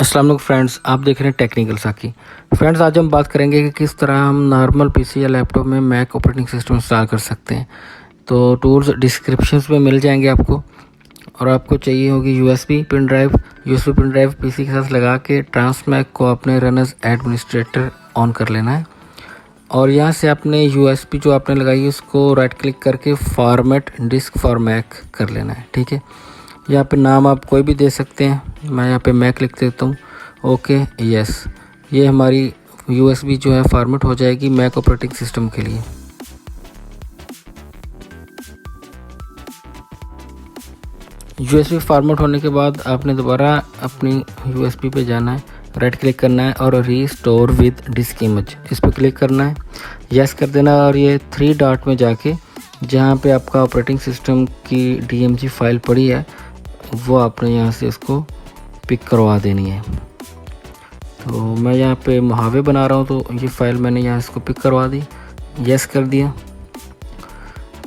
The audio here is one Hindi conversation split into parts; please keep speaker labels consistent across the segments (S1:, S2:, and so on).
S1: अस्सलाम वालेकुम फ्रेंड्स, आप देख रहे हैं टेक्निकल साकी। फ्रेंड्स, आज हम बात करेंगे कि किस तरह हम नॉर्मल पीसी या लैपटॉप में मैक ऑपरेटिंग सिस्टम इंस्टॉल कर सकते हैं। तो टूल्स डिस्क्रिप्शंस में मिल जाएंगे आपको, और आपको चाहिए होगी USB pin drive. USB pin drive PC के साथ लगा के ट्रांसमैक को अपने रन एज एडमिनिस्ट्रेटर ऑन कर लेना है, और यहाँ से अपने यूएसबी जो आपने लगाई है उसको राइट क्लिक करके फॉर्मेट डिस्क फॉर मैक कर लेना है। ठीक है, यहाँ पे नाम आप कोई भी दे सकते हैं। मैं यहाँ पे मैक लिख देता हूँ। ओके, यस, ये हमारी यूएसबी जो है फॉर्मेट हो जाएगी मैक ऑपरेटिंग सिस्टम के लिए। यूएसबी फॉर्मेट होने के बाद आपने दोबारा अपनी यूएसबी पे जाना है, राइट क्लिक करना है और रीस्टोर विद डिस्क इमेज, इस पर क्लिक करना है, यस कर देना, और ये 3 डॉट में जाके जहाँ पे आपका ऑपरेटिंग सिस्टम की DMG फाइल पड़ी है वो आपने यहाँ से उसको पिक करवा देनी है। तो मैं यहाँ पे मुहावे बना रहा हूँ, तो ये फ़ाइल मैंने यहाँ इसको पिक करवा दी, यस कर दिया।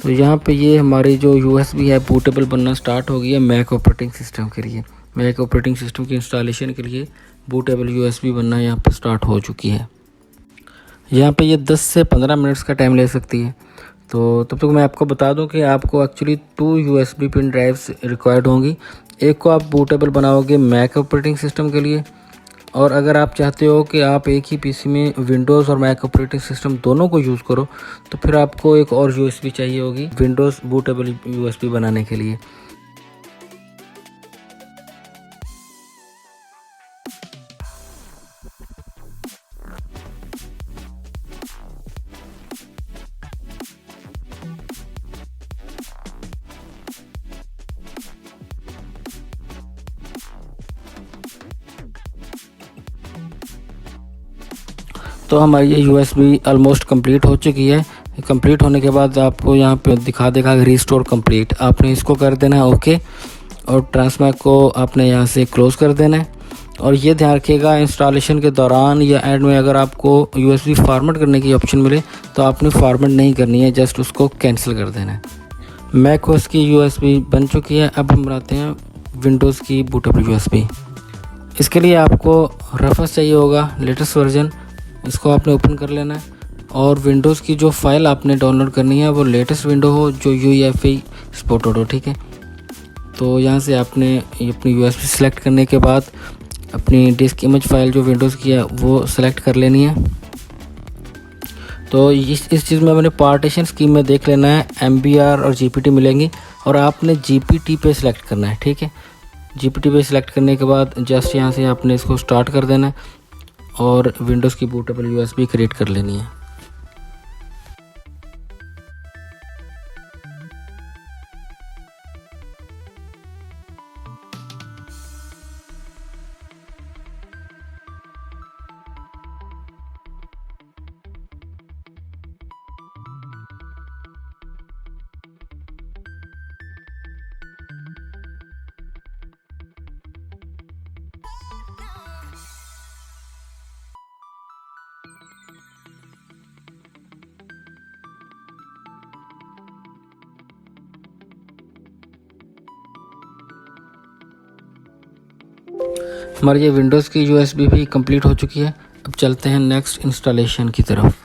S1: तो यहाँ पे ये हमारी जो यूएसबी है बूटेबल बनना स्टार्ट हो गई है मैक ऑपरेटिंग सिस्टम के लिए। मैक ऑपरेटिंग सिस्टम की इंस्टॉलेशन के लिए बूटेबल यूएसबी बनना यहाँ पे स्टार्ट हो चुकी है। यहाँ पे ये 10 से 15 मिनट्स का टाइम ले सकती है। तो तब तक मैं आपको बता दूं कि आपको actually 2 USB pin drives required होंगी। एक को आप बूटेबल बनाओगे मैक ऑपरेटिंग सिस्टम के लिए, और अगर आप चाहते हो कि आप एक ही पीसी में विंडोज़ और मैक ऑपरेटिंग सिस्टम दोनों को यूज़ करो, तो फिर आपको एक और यूएसबी चाहिए होगी विंडोज़ बूटेबल यूएसबी बनाने के लिए। तो हमारी ये यूएसबी ऑलमोस्ट कंप्लीट हो चुकी है। कंप्लीट होने के बाद आपको यहाँ पे दिखा देगा रीस्टोर कंप्लीट, आपने इसको कर देना है ओके, और ट्रांसमैक को आपने यहाँ से क्लोज कर देना है। और ये ध्यान रखिएगा इंस्टॉलेशन के दौरान या एंड में अगर आपको यूएसबी फॉर्मेट करने की ऑप्शन मिले तो आपने फॉर्मेट नहीं करनी है, जस्ट उसको कैंसिल कर देना है। मैक ओएस की यूएसबी बन चुकी है। अब हम बनाते हैं विंडोज़ की बूटेबल यूएसबी। इसके लिए आपको रेफरेंस चाहिए होगा लेटेस्ट वर्जन, इसको आपने ओपन कर लेना है, और विंडोज़ की जो फाइल आपने डाउनलोड करनी है वो लेटेस्ट विंडो हो जो UEFI सपोर्टेड हो। ठीक है, तो यहाँ से आपने अपनी यूएसबी सेलेक्ट करने के बाद अपनी डिस्क इमेज फाइल जो विंडोज़ की है वो सेलेक्ट कर लेनी है। तो इस चीज़ में मैंने पार्टीशन स्कीम में देख लेना है, MBR और GPT मिलेंगी, और आपने GPT पे सिलेक्ट करना है। ठीक है, GPT पे सिलेक्ट करने के बाद जस्ट यहाँ से आपने इसको स्टार्ट कर देना है और विंडोज़ की बूटेबल यूएसबी क्रिएट कर लेनी है। हमारी ये विंडोज़ की यूएसबी भी कंप्लीट हो चुकी है। अब चलते हैं नेक्स्ट इंस्टॉलेशन की तरफ।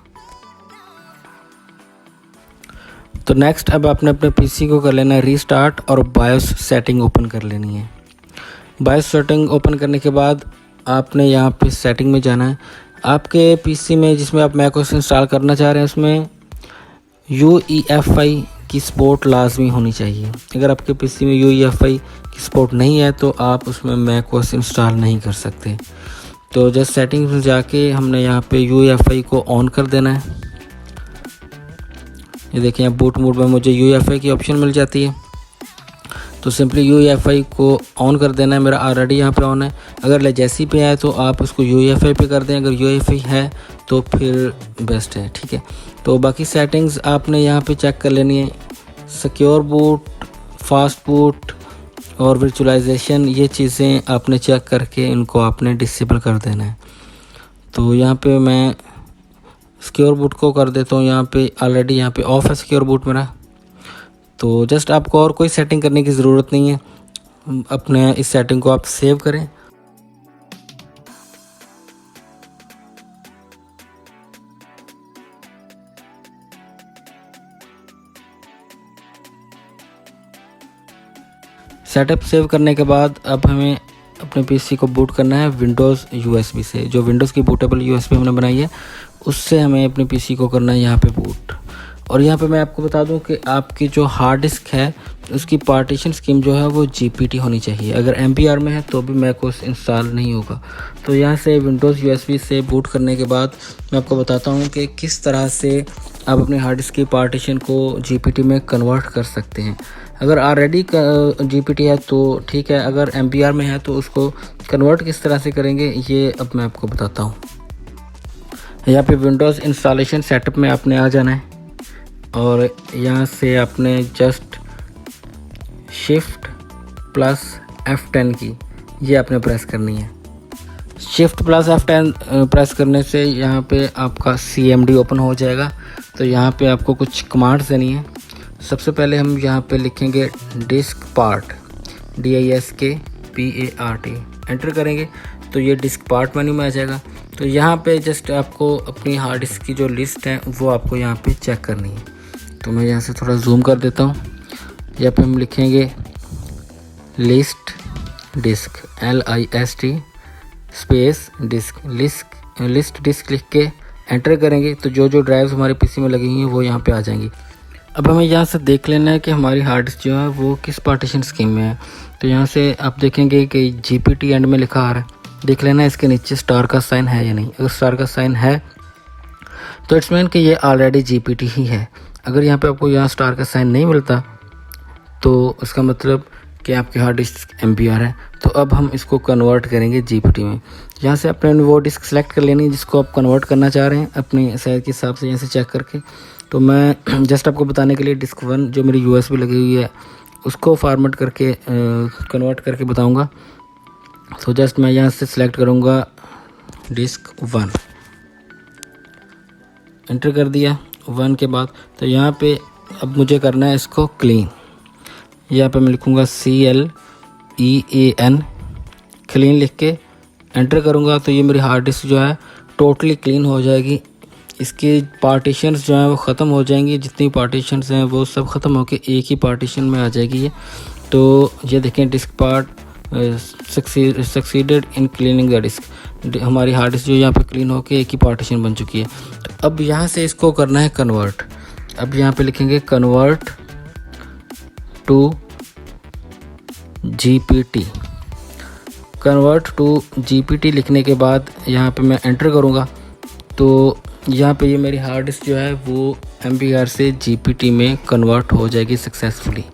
S1: तो नेक्स्ट अब आपने अपने पीसी को कर लेना है रीस्टार्ट, और बायोस सेटिंग ओपन कर लेनी है। बायोस सेटिंग ओपन करने के बाद आपने यहाँ पे सेटिंग में जाना है। आपके पीसी में जिसमें आप मैकओएस इंस्टॉल करना चाह रहे हैं उसमें UEFI की सपोर्ट लाजमी होनी चाहिए। अगर आपके पीसी में UEFI की सपोर्ट नहीं है तो आप उसमें मैकओएस इंस्टॉल नहीं कर सकते। तो जस्ट सेटिंग्स में जाके हमने यहाँ पे UEFI को ऑन कर देना है। ये देखिए यहाँ बूट मोड में मुझे UEFI की ऑप्शन मिल जाती है, तो सिंपली UEFI को ऑन कर देना है। मेरा ऑलरेडी यहाँ पे ऑन है। अगर लेजेसी पे है तो आप उसको UEFI पे कर दें, अगर UEFI है तो फिर बेस्ट है। ठीक है, तो बाकी सेटिंग्स आपने यहाँ पे चेक कर लेनी है। सिक्योर बूट, फास्ट बूट और वर्चुअलाइजेशन, ये चीज़ें आपने चेक करके इनको आपने डिसेबल कर देना है। तो यहाँ पे मैं सिक्योर बूट को कर देता हूँ, यहाँ पे ऑलरेडी यहाँ पे ऑफ है सिक्योर बूट मेरा। तो जस्ट आपको और कोई सेटिंग करने की ज़रूरत नहीं है, अपने इस सेटिंग को आप सेव करें। सेटअप सेव करने के बाद अब हमें अपने पीसी को बूट करना है विंडोज़ यूएसबी से। जो विंडोज़ की बूटेबल यूएसबी हमने बनाई है उससे हमें अपने पीसी को करना है यहाँ पे बूट। और यहाँ पे मैं आपको बता दूँ कि आपकी जो हार्ड डिस्क है उसकी पार्टीशन स्कीम जो है वो जीपीटी होनी चाहिए। अगर एमपीआर में है तो भी मैकओएस इंस्टॉल नहीं होगा। तो यहाँ से विंडोज़ यूएसबी से बूट करने के बाद मैं आपको बताता हूँ कि किस तरह से आप अपने हार्ड डिस्क की पार्टीशन को जीपीटी में कन्वर्ट कर सकते हैं। अगर ऑलरेडी जीपीटी है तो ठीक है, अगर एमपीआर में है तो उसको कन्वर्ट किस तरह से करेंगे ये अब मैं आपको बताता हूँ। यहाँ पे विंडोज़ इंस्टॉलेशन सेटअप में आपने आ जाना है और यहाँ से आपने जस्ट शिफ्ट प्लस F10 की ये आपने प्रेस करनी है। शिफ्ट प्लस F10 प्रेस करने से यहाँ पे आपका CMD ओपन हो जाएगा। तो यहाँ पे आपको कुछ कमांड्स देनी है। सबसे पहले हम यहाँ पे लिखेंगे डिस्क पार्ट, DISKPART, एंटर करेंगे तो ये डिस्क पार्ट मेन्यू में आ जाएगा। तो यहाँ पे जस्ट आपको अपनी हार्ड डिस्क की जो लिस्ट है वो आपको यहाँ पे चेक करनी है। तो मैं यहाँ से थोड़ा जूम कर देता हूँ। यहाँ पे हम लिखेंगे list disk, LIST space disk, list disk लिख के एंटर करेंगे तो जो जो ड्राइव्स हमारे पीसी में लगी हुई हैं वो यहाँ पे आ जाएंगी। अब हमें यहाँ से देख लेना है कि हमारी हार्ड डिस्क जो है वो किस पार्टीशन स्कीम में है। तो यहाँ से आप देखेंगे कि जीपीटी एंड में लिखा आ रहा है, देख लेना है इसके नीचे स्टार का साइन है या नहीं। अगर स्टार का साइन है तो इट्स मीन कि ये ऑलरेडी जीपीटी ही है। अगर यहाँ पे आपको यहाँ स्टार का साइन नहीं मिलता तो इसका मतलब कि आपकी हार्ड डिस्क एमपीआर है। तो अब हम इसको कन्वर्ट करेंगे जीपीटी में। यहाँ से अपने वो डिस्क सेलेक्ट कर लेनी है जिसको आप कन्वर्ट करना चाह रहे हैं अपनी साइज के हिसाब से, यहाँ से चेक करके। तो मैं जस्ट आपको बताने के लिए डिस्क 1 जो मेरी यूएसबी लगी हुई है उसको फॉर्मेट करके कन्वर्ट करके बताऊँगा। तो जस्ट मैं यहाँ से सिलेक्ट करूँगा डिस्क 1, एंटर कर दिया 1 के बाद। तो यहाँ पे अब मुझे करना है इसको क्लीन। यहाँ पे मैं लिखूँगा CLEAN, क्लीन लिख के एंटर करूँगा तो ये मेरी हार्ड डिस्क जो है टोटली क्लीन हो जाएगी। इसकी पार्टीशंस जो हैं वो ख़त्म हो जाएंगी, जितनी पार्टीशंस हैं वो सब ख़त्म होकर एक ही पार्टीशन में आ जाएगी ये। तो ये देखें disk part succeeded in cleaning the disk, हमारी हार्ड डिस्क जो यहाँ पे क्लीन होकर एक ही पार्टीशन बन चुकी है। तो अब यहाँ से इसको करना है कन्वर्ट। अब यहाँ पे लिखेंगे convert to GPT. Convert to GPT लिखने के बाद यहाँ पे मैं एंटर करूँगा तो यहाँ पे ये मेरी हार्ड डिस्क जो है वो एमपीआर से जीपीटी में कन्वर्ट हो जाएगी सक्सेसफुली।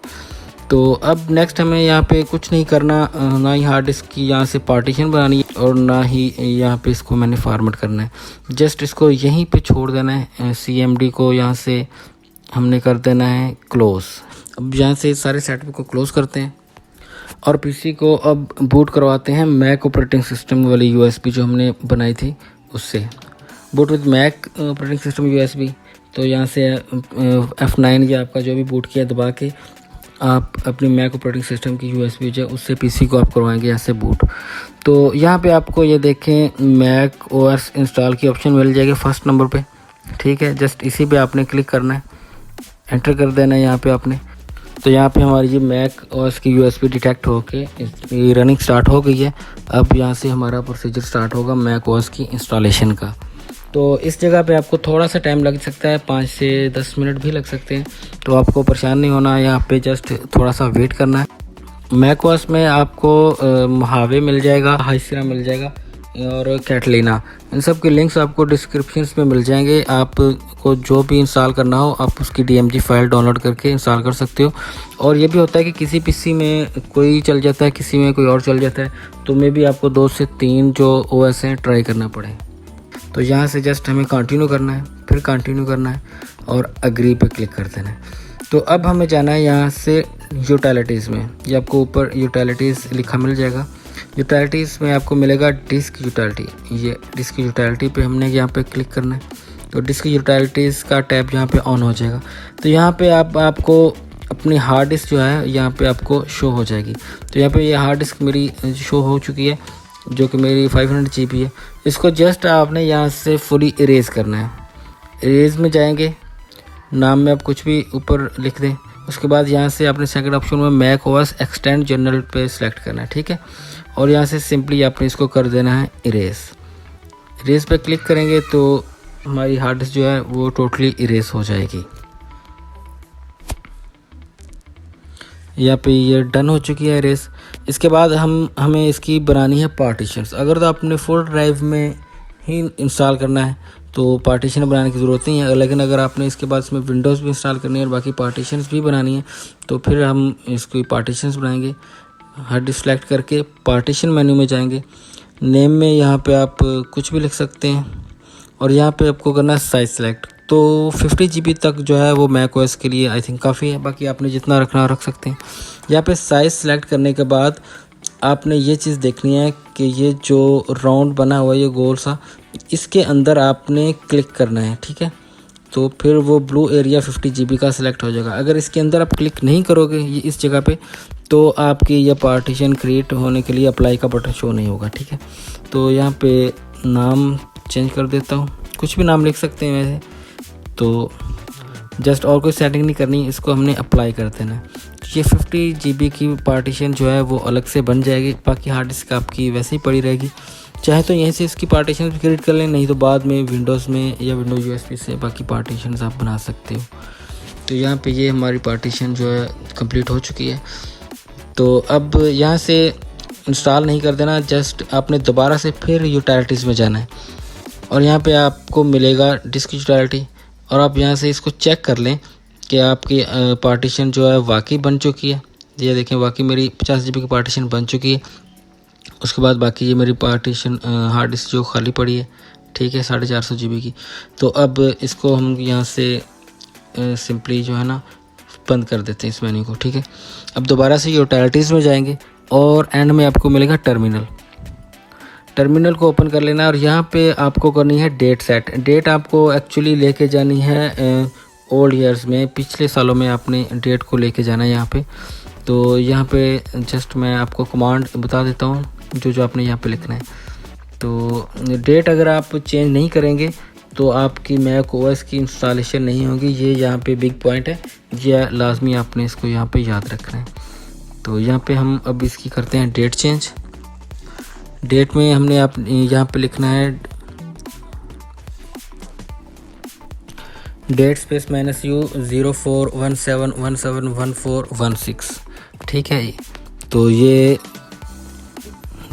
S1: तो अब नेक्स्ट हमें यहाँ पे कुछ नहीं करना, ना ही हार्ड डिस्क की यहाँ से पार्टीशन बनानी है और ना ही यहाँ पे इसको मैंने फॉर्मेट करना है। जस्ट इसको यहीं पे छोड़ देना है। CMD को यहाँ से हमने कर देना है क्लोज़। अब यहाँ से सारे सेटअप को क्लोज़ करते हैं और पीसी को अब बूट करवाते हैं मैक ऑपरेटिंग सिस्टम वाली यूएसबी जो हमने बनाई थी उससे। Boot with Mac operating system USB. तो यहाँ से F9 या आपका जो भी बूट किया दबा के आप अपनी मैक ऑपरेटिंग सिस्टम की यूएसबी जो है उससे पीसी को आप करवाएंगे यहाँ से बूट। तो यहाँ पे आपको ये देखें मैक OS इंस्टॉल की ऑप्शन मिल जाएगी फर्स्ट नंबर पे, ठीक है। जस्ट इसी पे आपने क्लिक करना है, एंटर कर देना है यहाँ पे आपने। तो यहाँ पे हमारी ये मैक OS की यूएसबी डिटेक्ट होके रनिंग स्टार्ट हो गई है। अब यहाँ से हमारा प्रोसीजर स्टार्ट होगा मैक OS की इंस्टॉलेशन का। तो इस जगह पे आपको थोड़ा सा टाइम लग सकता है, 5 से 10 मिनट भी लग सकते हैं। तो आपको परेशान नहीं होना, यहाँ पे जस्ट थोड़ा सा वेट करना है। मैक OS में आपको महावे मिल जाएगा, हाइसिरा मिल जाएगा और कैटलीना, इन सब के लिंक्स आपको डिस्क्रिप्शंस में मिल जाएंगे। आपको जो भी इंस्टॉल करना हो आप उसकी DMG फाइल डाउनलोड करके इंस्टॉल कर सकते हो। और ये भी होता है कि किसी पीसी में कोई चल जाता है, किसी में कोई और चल जाता है, तो मे भी आपको 2 से 3 जो OS हैं ट्राई करना पड़े। तो यहाँ से जस्ट हमें कंटिन्यू करना है, फिर कंटिन्यू करना है और अग्री पे क्लिक कर देना है। तो अब हमें जाना है यहाँ से यूटिलिटीज़ में। ये आपको ऊपर यूटिलिटीज़ लिखा मिल जाएगा। यूटिलिटीज़ में आपको मिलेगा डिस्क यूटिलिटी। ये डिस्क यूटिलिटी पे हमने यहाँ पे क्लिक करना है तो डिस्क यूटिलिटीज़ का टैब यहाँ पे ऑन हो जाएगा। तो यहाँ पे आपको अपनी हार्ड डिस्क जो है यहाँ पे आपको शो हो जाएगी। तो यहाँ पे ये हार्ड डिस्क मेरी शो हो चुकी है जो कि मेरी 500 GB है। इसको जस्ट आपने यहाँ से फुली इरेज़ करना है। इरेज़ में जाएंगे, नाम में आप कुछ भी ऊपर लिख दें, उसके बाद यहाँ से आपने सेकंड ऑप्शन में मैक ओएस एक्सटेंड जनरल पे सिलेक्ट करना है, ठीक है। और यहाँ से सिंपली आपने इसको कर देना है इरेज पे क्लिक करेंगे तो हमारी हार्ड डिस्क जो है वो टोटली इरेज हो जाएगी। यहाँ पे ये डन हो चुकी है इरेज। इसके बाद हमें इसकी बनानी है पार्टीशंस। अगर तो आपने फुल ड्राइव में ही इंस्टॉल करना है तो पार्टीशन बनाने की ज़रूरत नहीं है, लेकिन अगर आपने इसके बाद इसमें विंडोज़ भी इंस्टॉल करनी है और बाकी पार्टीशंस भी बनानी है तो फिर हम इसको पार्टीशंस बनाएंगे। हार्ड डिस्क सेलेक्ट करके पार्टीशन मेन्यू में जाएंगे। नेम में यहाँ पे आप कुछ भी लिख सकते हैं और यहाँ पे आपको करना है साइज़ सेलेक्ट। तो 50 GB तक जो है वो मैक ओएस के लिए आई थिंक काफ़ी है, बाकी आपने जितना रखना रख सकते हैं। यहाँ पे साइज़ सेलेक्ट करने के बाद आपने ये चीज़ देखनी है कि ये जो राउंड बना हुआ है ये गोल सा, इसके अंदर आपने क्लिक करना है, ठीक है। तो फिर वो ब्लू एरिया 50 GB का सिलेक्ट हो जाएगा। अगर इसके अंदर आप क्लिक नहीं करोगे ये इस जगह पे तो आपकी ये पार्टीशन क्रिएट होने के लिए अप्लाई का बटन शो नहीं होगा, ठीक है। तो यहाँ पे नाम चेंज कर देता हूँ, कुछ भी नाम लिख सकते हैं वैसे, तो जस्ट और कोई सेटिंग नहीं करनी, इसको हमने अप्लाई कर देना है। ये 50 GB की पार्टीशन जो है वो अलग से बन जाएगी, बाकी हार्ड डिस्क आपकी वैसे ही पड़ी रहेगी। चाहे तो यहीं से इसकी पार्टीशन भी क्रिएट कर लें, नहीं तो बाद में विंडोज़ में या विंडोज़ यूएसबी से बाकी पार्टीशन आप बना सकते हो। तो यहाँ पे ये हमारी पार्टीशन जो है कंप्लीट हो चुकी है। तो अब यहाँ से इंस्टॉल नहीं कर देना, जस्ट आपने दोबारा से फिर यूटिलिटीज़ में जाना है और यहाँ पे आपको मिलेगा डिस्क यूटिलिटी और आप यहाँ से इसको चेक कर लें कि आपकी पार्टीशन जो है वाकई बन चुकी है। ये देखें वाकई मेरी 50 GB की पार्टीशन बन चुकी है। उसके बाद बाकी ये मेरी पार्टीशन हार्ड डिस्क जो खाली पड़ी है, ठीक है, 450 GB की। तो अब इसको हम यहाँ से सिंपली जो है ना बंद कर देते हैं इस मेन्यू को, ठीक है। अब दोबारा से यूटिलिटीज़ में जाएंगे और एंड में आपको मिलेगा टर्मिनल को ओपन कर लेना और यहाँ पे आपको करनी है डेट सेट। डेट आपको एक्चुअली लेके जानी है ओल्ड ईयर्स में, पिछले सालों में आपने डेट को लेके जाना है यहाँ पे। तो यहाँ पे जस्ट मैं आपको कमांड बता देता हूँ जो आपने यहाँ पे लिखना है। तो डेट अगर आप चेंज नहीं करेंगे तो आपकी मैक ओएस की इंस्टॉलेशन नहीं होगी। ये यहाँ पे बिग पॉइंट है, ये लाजमी आपने इसको यहाँ पे याद रखना है। तो यहाँ पे हम अब इसकी करते हैं डेट चेंज। डेट में हमने आप यहाँ पे लिखना है डेट स्पेस -u 0417171416, ठीक है। तो ये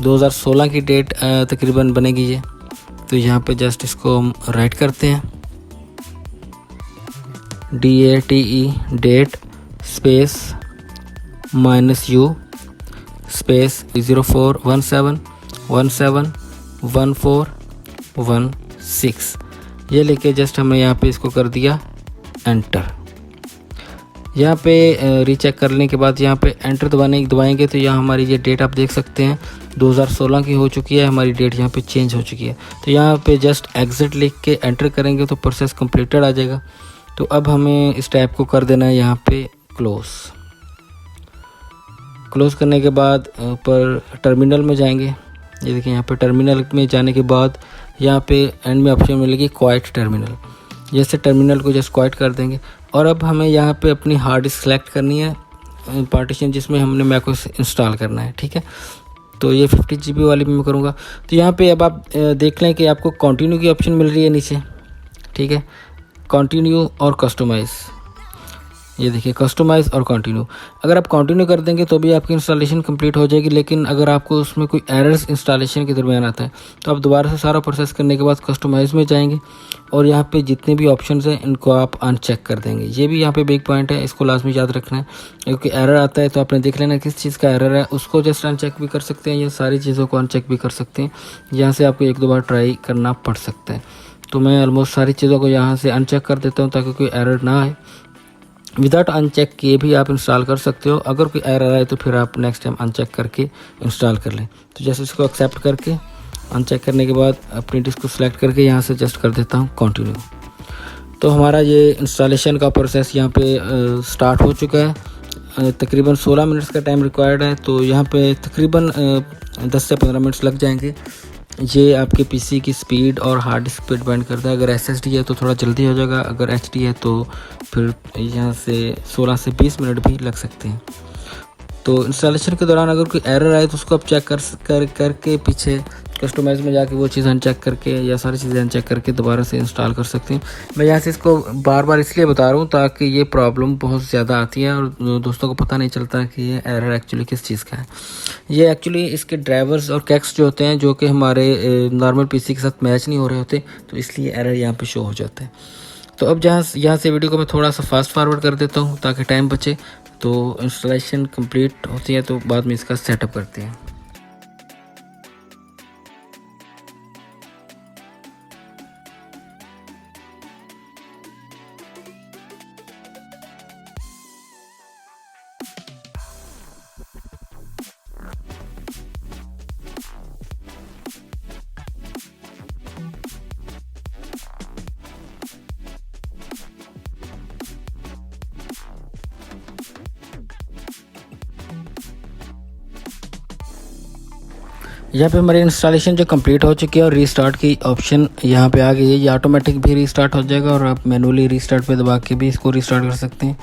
S1: 2016 की डेट तकरीबन बनेगी ये। तो यहाँ पे जस्ट इसको हम राइट करते हैं, DATE date space -u space 0417171416, ये लेके जस्ट हमने यहाँ पे इसको कर दिया एंटर। यहाँ पे रीचेक करने के बाद यहाँ पे एंटर दबाएंगे तो यहाँ हमारी ये डेट आप देख सकते हैं 2016 की हो चुकी है, हमारी डेट यहाँ पे चेंज हो चुकी है। तो यहाँ पे जस्ट एग्जिट लिख के एंटर करेंगे तो प्रोसेस कंप्लीटेड आ जाएगा। तो अब हमें इस टैब को कर देना है यहाँ पे क्लोज करने के बाद ऊपर टर्मिनल में जाएंगे। ये देखिए यहाँ पे टर्मिनल में जाने के बाद यहाँ पे एंड में ऑप्शन मिलेगी क्वाइट टर्मिनल। जैसे टर्मिनल को जस्ट क्वाइट कर देंगे और अब हमें यहाँ पे अपनी हार्ड डिस्क सेलेक्ट करनी है, पार्टीशन जिसमें हमने मैक ओएस इंस्टॉल करना है, ठीक है। तो ये 50 GB वाली मैं करूँगा। तो यहाँ पे अब आप देख लें कि आपको कंटिन्यू की ऑप्शन मिल रही है नीचे, ठीक है, कंटिन्यू और कस्टमाइज़। ये देखिए कस्टमाइज़ और कंटिन्यू, अगर आप कंटिन्यू कर देंगे तो भी आपकी इंस्टॉलेशन कंप्लीट हो जाएगी। लेकिन अगर आपको उसमें कोई एरर्स इंस्टॉलेशन के दरमियान आता है तो आप दोबारा से सारा प्रोसेस करने के बाद कस्टमाइज़ में जाएंगे और यहाँ पे जितने भी ऑप्शंस हैं इनको आप अनचेक कर देंगे। ये भी यहाँ पे बिग पॉइंट है, इसको लाजमी याद रखना है, क्योंकि एरर आता है तो आपने देख लेना किस चीज़ का एरर है, उसको जस्ट अनचेक भी कर सकते हैं या सारी चीज़ों को अनचेक भी कर सकते हैं। यहाँ से आपको 1-2 बार ट्राई करना पड़ सकता है। तो मैं ऑलमोस्ट सारी चीज़ों को यहाँ से अनचेक कर देता हूँ ताकि कोई एरर ना आए। विदाउट अनचेक किए भी आप इंस्टॉल कर सकते हो, अगर कोई एरर आए तो फिर आप नेक्स्ट टाइम अनचेक करके इंस्टॉल कर लें। तो जैसे इसको एक्सेप्ट करके अनचेक करने के बाद अपनी डिस्क को सिलेक्ट करके यहाँ से जस्ट कर देता हूँ कंटिन्यू। तो हमारा ये इंस्टॉलेशन का प्रोसेस यहाँ पे स्टार्ट हो चुका है। तकरीबन 16 मिनट्स का टाइम रिक्वायर्ड है, तो यहाँ पे तकरीबन 10 से 15 मिनट्स लग जाएंगे। ये आपके पीसी की स्पीड और हार्ड डिस्क पे डिपेंड करता है। अगर एसएसडी है तो थोड़ा जल्दी हो जाएगा, अगर एचडी है तो फिर यहाँ से 16 से 20 मिनट भी लग सकते हैं। तो इंस्टॉलेशन के दौरान अगर कोई एरर आए तो उसको आप चेक करके पीछे कस्टमाइज में जाके वो चीज़ अनचेक करके या सारी चीज़ें अनचेक करके दोबारा से इंस्टॉल कर सकते हैं। मैं यहाँ से इसको बार बार इसलिए बता रहा हूँ ताकि ये प्रॉब्लम बहुत ज़्यादा आती है और दोस्तों को पता नहीं चलता कि ये एरर एक्चुअली किस चीज़ का है। ये एक्चुअली इसके ड्राइवर्स और कैक्स जो होते हैं जो कि हमारे नॉर्मल पीसी के साथ मैच नहीं हो रहे होते, तो इसलिए एरर यहाँ पे शो हो जाता है। तो अब यहाँ से वीडियो को मैं थोड़ा सा फास्ट फॉरवर्ड कर देता हूँ ताकि टाइम बचे। तो इंस्टॉलेशन कंप्लीट होती है तो बाद में इसका सेटअप करते हैं। यहाँ पे हमारी इंस्टॉलेशन जो कंप्लीट हो चुकी है और रीस्टार्ट की ऑप्शन यहाँ पे आ गई है। ये ऑटोमेटिक भी रीस्टार्ट हो जाएगा और आप मैनुअली रीस्टार्ट पे दबा के भी इसको रीस्टार्ट कर सकते हैं।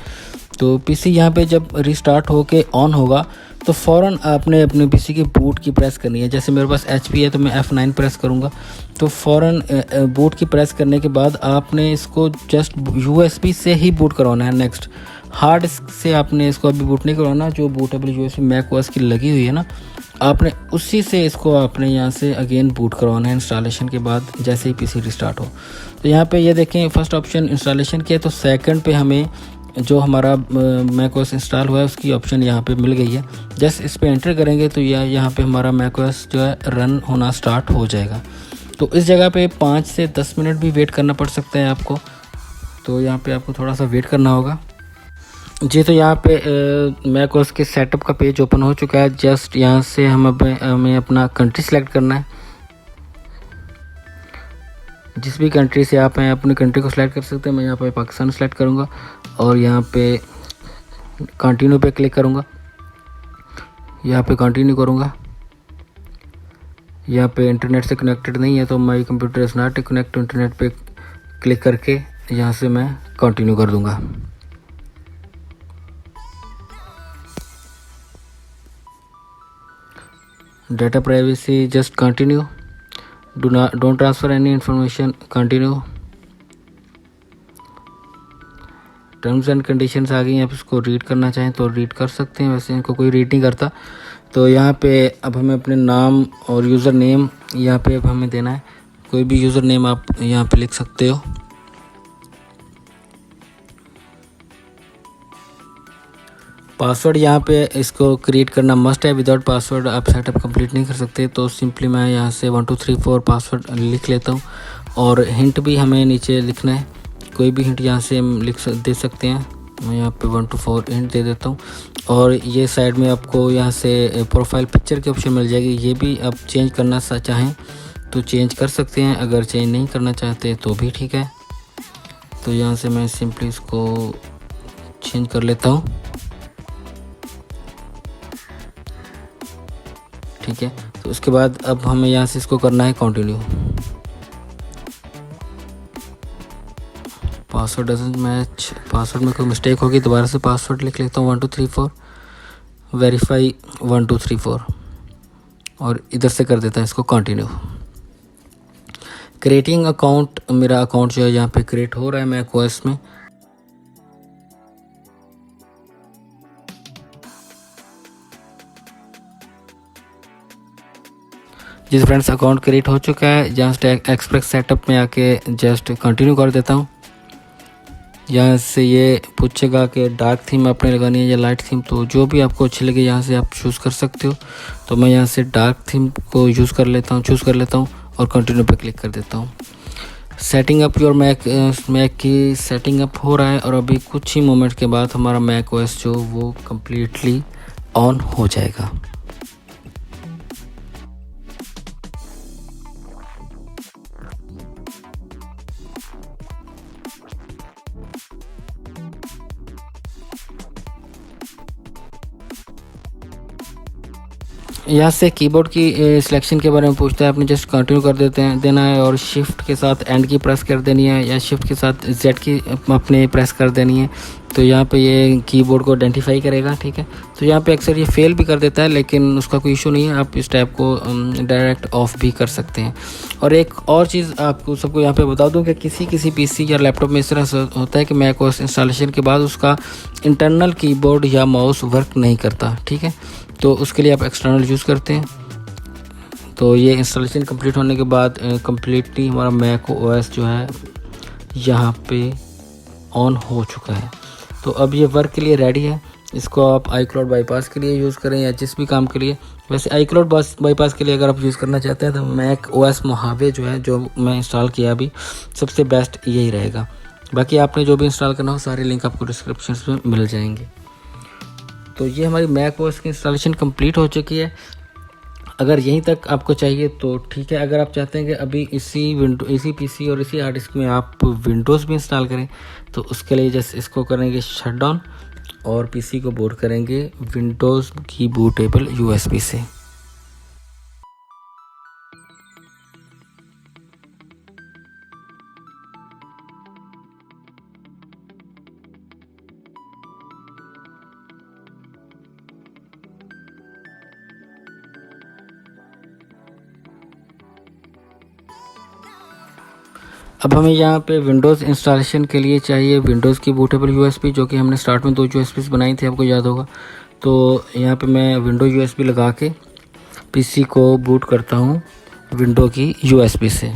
S1: तो पीसी यहाँ पे जब रीस्टार्ट होके ऑन होगा तो फ़ौरन आपने अपने पीसी की बूट की प्रेस करनी है। जैसे मेरे पास एचपी है तो मैं F9 प्रेस करूँगा, तो फ़ौरन बूट की प्रेस करने के बाद आपने इसको जस्ट यूएसबी से ही बूट करवाना है। नेक्स्ट हार्ड डिस्क से आपने इसको अभी बूट नहीं करवाना। जो बूटेबल यूएसबी मैक ओएस की लगी हुई है ना, आपने उसी से इसको आपने यहाँ से अगेन बूट करवाना है इंस्टॉलेशन के बाद, जैसे ही पीसी रिस्टार्ट हो। तो यहाँ पे ये देखें, फर्स्ट ऑप्शन इंस्टॉलेशन किया तो सेकंड पे हमें जो हमारा मैकओएस इंस्टॉल हुआ है उसकी ऑप्शन यहाँ पे मिल गई है। जस्ट इस पर एंटर करेंगे तो यहाँ पे हमारा मैकओएस जो है रन होना स्टार्ट हो जाएगा। तो इस जगह पे 5 से 10 मिनट भी वेट करना पड़ सकता है आपको। तो यहाँ पे आपको थोड़ा सा वेट करना होगा जी। तो यहाँ पे मैकओएस के सेटअप का पेज ओपन हो चुका है। जस्ट यहाँ से हमें अपना कंट्री सेलेक्ट करना है। जिस भी कंट्री से आप हैं अपनी कंट्री को सिलेक्ट कर सकते हैं। मैं यहाँ पे पाकिस्तान सेलेक्ट करूँगा और यहाँ पे कंटिन्यू पे क्लिक करूँगा। यहाँ पे कंटिन्यू करूँगा। यहाँ पे इंटरनेट से कनेक्टेड नहीं है तो my computer is not connect internet पे क्लिक करके यहाँ से मैं कंटिन्यू कर दूँगा। Data privacy just continue. Don't transfer any information, continue. Terms and conditions आ गई हैं, आप इसको रीड करना चाहें तो रीड कर सकते हैं, वैसे इनको कोई रीड नहीं करता। तो यहाँ पे अब हमें अपने नाम और यूज़र नेम यहाँ पे अब हमें देना है। कोई भी यूज़र नेम आप यहाँ पे लिख सकते हो। पासवर्ड यहाँ पे इसको क्रिएट करना मस्ट है। विदाउट पासवर्ड आप सेटअप कंप्लीट नहीं कर सकते। तो सिंपली मैं यहाँ से 1 2 3 4 पासवर्ड लिख लेता हूँ। और हिंट भी हमें नीचे लिखना है, कोई भी हिंट यहाँ से हम दे सकते हैं। मैं यहाँ पे 1 2 4 हिंट दे देता हूँ। और ये साइड में आपको यहाँ से प्रोफाइल पिक्चर की ऑप्शन मिल जाएगी। ये भी आप चेंज करना चाहें तो चेंज कर सकते हैं, अगर चेंज नहीं करना चाहते तो भी ठीक है। तो यहाँ से मैं सिंपली इसको चेंज कर लेता हूँ, ठीक है। तो उसके बाद अब हमें यहाँ से इसको करना है continue. Password doesn't match, password में कोई मिस्टेक होगी, दोबारा से पासवर्ड लिख लेता हूँ 1 2 3 4, वेरीफाई 1 2 3 4 और इधर से कर देता है इसको कंटिन्यू। क्रिएटिंग अकाउंट, मेरा अकाउंट जो है यहाँ पे क्रिएट हो रहा है मैकओएस में। जिस फ्रेंड्स अकाउंट क्रिएट हो चुका है, जस्ट एक्सप्रेस सेटअप में आके जस्ट कंटिन्यू कर देता हूँ। यहाँ से ये पूछेगा कि डार्क थीम आपने लगानी है या लाइट थीम, तो जो भी आपको अच्छी लगे यहाँ से आप चूज़ कर सकते हो। तो मैं यहाँ से डार्क थीम को चूज़ कर लेता हूँ और कंटिन्यू पे क्लिक कर देता हूँ। सेटिंग अप योर मैक की सेटिंग अप हो रहा है और अभी कुछ ही मोमेंट के बाद हमारा मैक ओएस जो वो कम्प्लीटली ऑन हो जाएगा। यहाँ से कीबोर्ड की सिलेक्शन के बारे में पूछता है, आपने जस्ट कंटिन्यू कर देना है और शिफ्ट के साथ एंड की प्रेस कर देनी है या शिफ्ट के साथ जेड की अपने प्रेस कर देनी है। तो यहाँ पे ये कीबोर्ड को आइडेंटिफाई करेगा, ठीक है। तो यहाँ पे अक्सर ये फेल भी कर देता है, लेकिन उसका कोई इशू नहीं है, आप इस टैब को डायरेक्ट ऑफ भी कर सकते हैं। और एक और चीज़ आपको सबको यहाँ पे बता दूँ कि किसी पीसी या लैपटॉप में इस तरह से होता है कि मैक ओएस इंस्टॉलेशन के बाद उसका इंटरनल कीबोर्ड या माउस वर्क नहीं करता, ठीक है। तो उसके लिए आप एक्सटर्नल यूज़ करते हैं। तो ये इंस्टॉलेशन कंप्लीट होने के बाद कम्प्लीटली हमारा मैक ओएस जो है यहाँ पे ऑन हो चुका है। तो अब ये वर्क के लिए रेडी है। इसको आप iCloud बाईपास के लिए यूज़ करें या जिस भी काम के लिए। वैसे iCloud बाईपास के लिए अगर आप यूज़ करना चाहते हैं तो मैक ओएस मोहावे जो है, जो मैं इंस्टॉल किया अभी, सबसे बेस्ट यही रहेगा। बाकी आपने जो भी इंस्टॉल करना हो सारे लिंक आपको डिस्क्रिप्शन में मिल जाएंगे। तो ये हमारी मैक ओएस की इंस्टॉलेशन कंप्लीट हो चुकी है। अगर यहीं तक आपको चाहिए तो ठीक है। अगर आप चाहते हैं कि अभी इसी पीसी और इसी हार्ड डिस्क में आप विंडोज़ भी इंस्टॉल करें, तो उसके लिए जस्ट इसको करेंगे शट डाउन और पीसी को बूट करेंगे विंडोज़ की बूटेबल यूएसबी से। अब हमें यहाँ पे विंडोज़ इंस्टॉलेशन के लिए चाहिए विंडोज़ की बूटेबल यूएसबी, जो कि हमने स्टार्ट में 2 यूएसबी बनाई थी, आपको याद होगा। तो यहाँ पे मैं विंडो यूएसबी लगा के पीसी को बूट करता हूँ विंडो की यूएसबी से।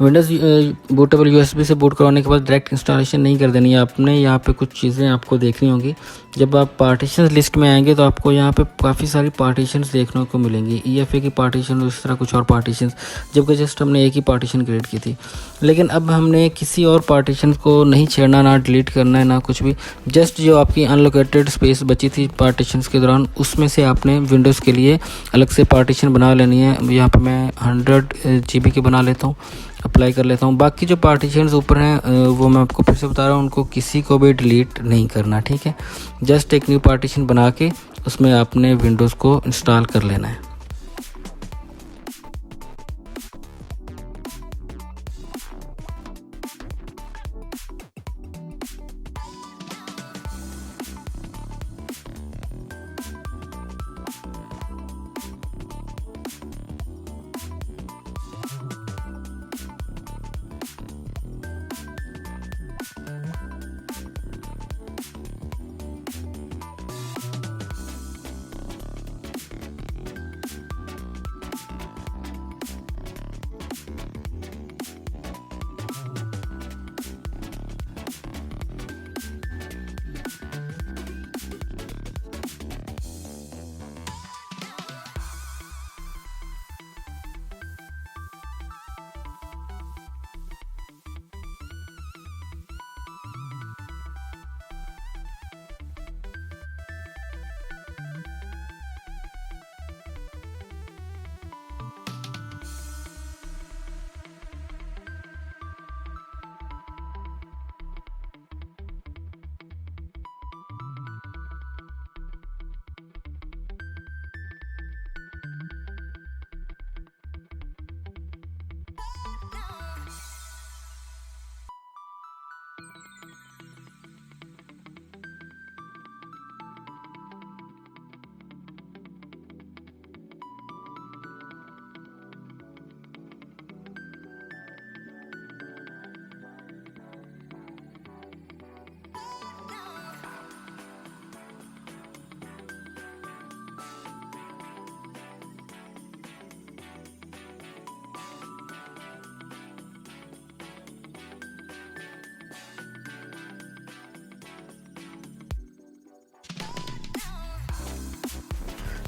S1: विंडोज़ बूटेबल यूएसबी से बूट करवाने के बाद डायरेक्ट इंस्टॉलेशन नहीं कर देनी है आपने। यहाँ पे कुछ चीज़ें आपको देखनी होंगी। जब आप पार्टीशंस लिस्ट में आएंगे तो आपको यहाँ पे काफ़ी सारी पार्टीशंस देखने को मिलेंगी, ईएफए की पार्टीशन, इस तरह कुछ और पार्टीशंस, जबकि जस्ट हमने एक ही पार्टीशन क्रिएट की थी। लेकिन अब हमने किसी और पार्टीशन को नहीं छेड़ना, ना डिलीट करना है, ना कुछ भी। जस्ट जो आपकी अनलोकेटेड स्पेस बची थी पार्टीशंस के दौरान, उसमें से आपने विंडोज़ के लिए अलग से पार्टीशन बना लेनी है। यहाँ पर मैं 100 GB की बना लेता हूँ, अप्लाई कर लेता हूँ। बाकी जो पार्टीशंस ऊपर हैं वो मैं आपको फिर से बता रहा हूँ, उनको किसी को भी डिलीट नहीं करना, ठीक है। जस्ट एक न्यू पार्टीशन बना के उसमें आपने विंडोज़ को इंस्टॉल कर लेना है।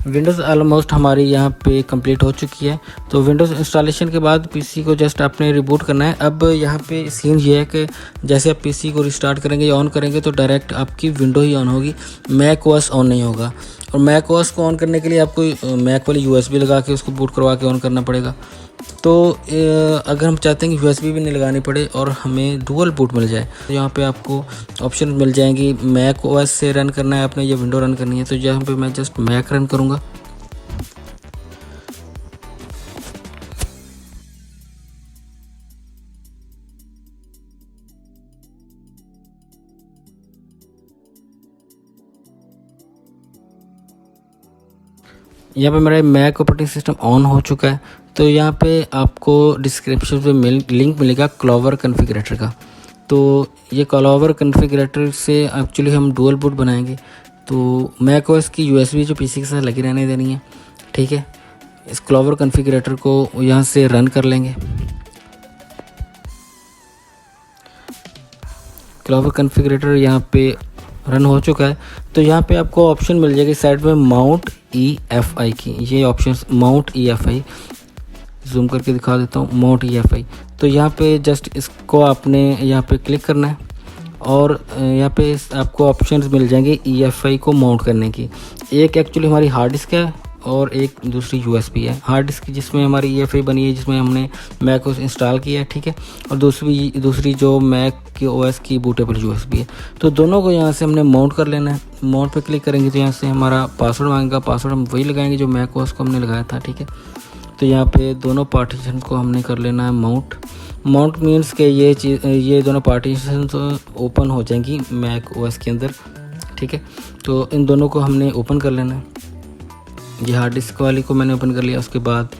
S1: विंडोज़ ऑलमोस्ट हमारी यहाँ पे कंप्लीट हो चुकी है। तो विंडोज़ इंस्टॉलेशन के बाद पीसी को जस्ट आपने रिबूट करना है। अब यहाँ पे सीन ये है कि जैसे आप पीसी को रिस्टार्ट करेंगे या ऑन करेंगे तो डायरेक्ट आपकी विंडो ही ऑन होगी, मैक ओएस ऑन नहीं होगा। और मैक ओएस को ऑन करने के लिए आपको मैक वाली यूएसबी लगा के उसको बूट करवा के ऑन करना पड़ेगा। तो अगर हम चाहते हैं कि यूएसबी भी नहीं लगानी पड़े और हमें डुअल बूट मिल जाए, तो यहाँ पे आपको ऑप्शन मिल जाएंगी। मैक ओएस से रन करना है आपने या विंडो रन करनी है, तो यहाँ पे मैं जस्ट मैक रन करूँगा। यहाँ पे मेरा मैक ऑपरेटिंग सिस्टम ऑन हो चुका है। तो यहाँ पे आपको डिस्क्रिप्शन में लिंक मिलेगा क्लोवर कॉन्फ़िगरेटर का। तो ये क्लोवर कॉन्फ़िगरेटर से एक्चुअली हम डुअल बूट बनाएंगे। तो मैक ओएस की यूएसबी जो पीसी के साथ लगी रहने देनी है, ठीक है। इस क्लोवर कॉन्फ़िगरेटर को यहाँ से रन कर लेंगे। क्लोवर कॉन्फ़िगरेटर यहाँ पे रन हो चुका है। तो यहाँ पे आपको ऑप्शन मिल जाएगी साइड में माउंट EFI की, ये ऑप्शन माउंट EFI, जूम करके दिखा देता हूँ, माउंट EFI। तो यहाँ पे जस्ट इसको आपने यहाँ पे क्लिक करना है और यहाँ पे आपको ऑप्शंस मिल जाएंगे EFI को माउंट करने की। एक एक्चुअली हमारी हार्ड डिस्क है और एक दूसरी यूएसबी है। हार्ड डिस्क जिसमें हमारी EFI बनी है, जिसमें हमने मैक ओएस इंस्टॉल किया है, ठीक है। और दूसरी जो मैक की ओएस की बूटेबल यूएसबी है। तो दोनों को यहाँ से हमने माउंट कर लेना है। माउंट पे क्लिक करेंगे तो यहाँ से हमारा पासवर्ड मांगेगा। पासवर्ड हम वही लगाएंगे जो मैक ओएस को हमने लगाया था, ठीक है। तो यहाँ पे दोनों पार्टीशन को हमने कर लेना है माउंट। माउंट मीन्स के ये दोनों पार्टीशन ओपन हो जाएंगी मैक ओएस के अंदर, ठीक है। तो इन दोनों को हमने ओपन कर लेना है। ये हार्ड डिस्क वाली को मैंने ओपन कर लिया, उसके बाद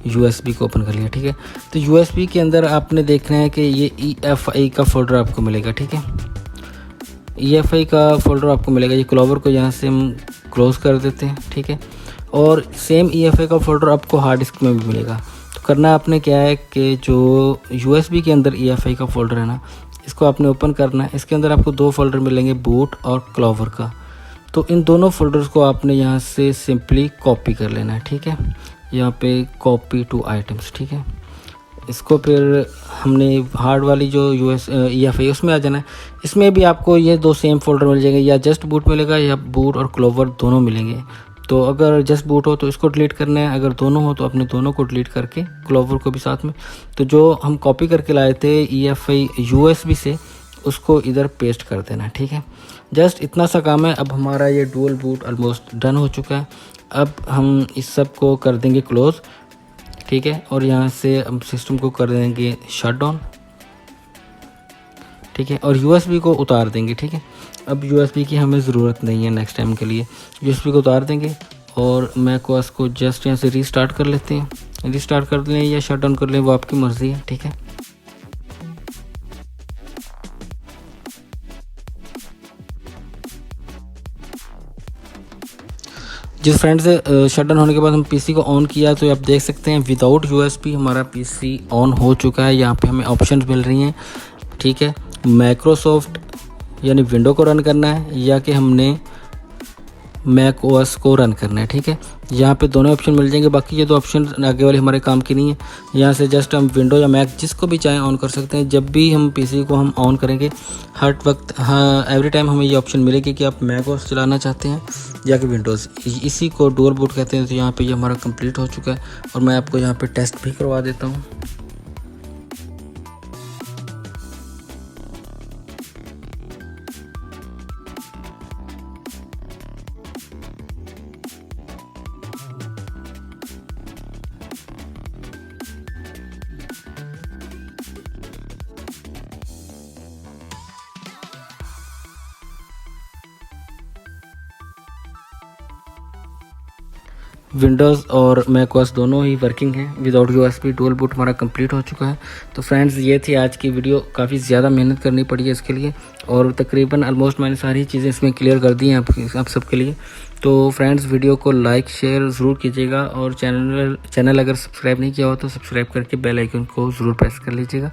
S1: यूएसबी को ओपन कर लिया, ठीक है। तो यूएसबी के अंदर आपने देखना है कि ये EFI का फोल्डर आपको मिलेगा, ठीक है। EFI का फोल्डर आपको मिलेगा। ये क्लोवर को यहाँ से हम क्लोज़ कर देते हैं, ठीक है। और सेम EFI का फोल्डर आपको हार्ड डिस्क में भी मिलेगा। तो करना आपने क्या है कि जो यूएसबी के अंदर EFI का फोल्डर है ना, इसको आपने ओपन करना है। इसके अंदर आपको 2 फोल्डर मिलेंगे, बूट और क्लोवर का। तो इन दोनों फोल्डर्स को आपने यहाँ से सिंपली कॉपी कर लेना है, ठीक है। यहाँ पे कॉपी टू आइटम्स, ठीक है। इसको फिर हमने हार्ड वाली जो EFI उसमें आ जाना है। इसमें भी आपको ये 2 सेम फोल्डर मिल जाएंगे, या जस्ट बूट मिलेगा या बूट और क्लोवर दोनों मिलेंगे। तो अगर जस्ट बूट हो तो इसको डिलीट करना है, अगर दोनों हो तो अपने दोनों को डिलीट करके क्लोवर को भी साथ में। तो जो हम कॉपी करके लाए थे EFI USB से, उसको इधर पेस्ट कर देना, ठीक है। जस्ट इतना सा काम है। अब हमारा ये डुअल बूट ऑलमोस्ट डन हो चुका है। अब हम इस सब को कर देंगे क्लोज़, ठीक है। और यहाँ से हम सिस्टम को कर देंगे शट डाउन, ठीक है। और USB को उतार देंगे, ठीक है। अब USB की हमें ज़रूरत नहीं है नेक्स्ट टाइम के लिए। USB को उतार देंगे और मैक ओएस को जस्ट यहाँ से रीस्टार्ट कर लेते हैं। रीस्टार्ट कर लें या शट डाउन कर लें, वो आपकी मर्ज़ी है, ठीक है। जिस फ्रेंड से शट डाउन होने के बाद हम पीसी को ऑन किया, तो आप देख सकते हैं विदाउट USB हमारा पीसी ऑन हो चुका है। यहाँ पे हमें ऑप्शंस मिल रही हैं, ठीक है। माइक्रोसॉफ्ट यानी विंडो को रन करना है या कि हमने मैक ओएस को रन करना है, ठीक है। यहाँ पे दोनों ऑप्शन मिल जाएंगे। बाकी ये 2 ऑप्शन आगे वाले हमारे काम की नहीं है। यहाँ से जस्ट हम विंडो या मैक जिसको भी चाहें ऑन कर सकते हैं। जब भी हम पीसी को हम ऑन करेंगे हर वक्त, हाँ, एवरी टाइम हमें ये ऑप्शन मिलेगी कि आप मैक ओएस चलाना चाहते हैं या कि विंडोज़। इसी को डुअल बूट कहते हैं। तो यहाँ पे ये हमारा कंप्लीट हो चुका है और मैं आपको यहाँ पे टेस्ट भी करवा देता हूँ। विंडोज़ और मैक ओएस दोनों ही वर्किंग हैं। विदाउट USB डुअल बूट हमारा कंप्लीट हो चुका है। तो फ्रेंड्स, ये थी आज की वीडियो। काफ़ी ज़्यादा मेहनत करनी पड़ी है इसके लिए और तकरीबन ऑलमोस्ट मैंने सारी चीज़ें इसमें क्लियर कर दी हैं आप सबके लिए। तो फ्रेंड्स, वीडियो को लाइक शेयर ज़रूर कीजिएगा और चैनल अगर सब्सक्राइब नहीं किया हो तो सब्सक्राइब करके बेल आइकन को ज़रूर प्रेस कर लीजिएगा।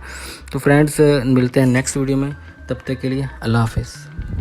S1: तो फ्रेंड्स, मिलते हैं नेक्स्ट वीडियो में। तब तक के लिए अल्लाह हाफ़िज़।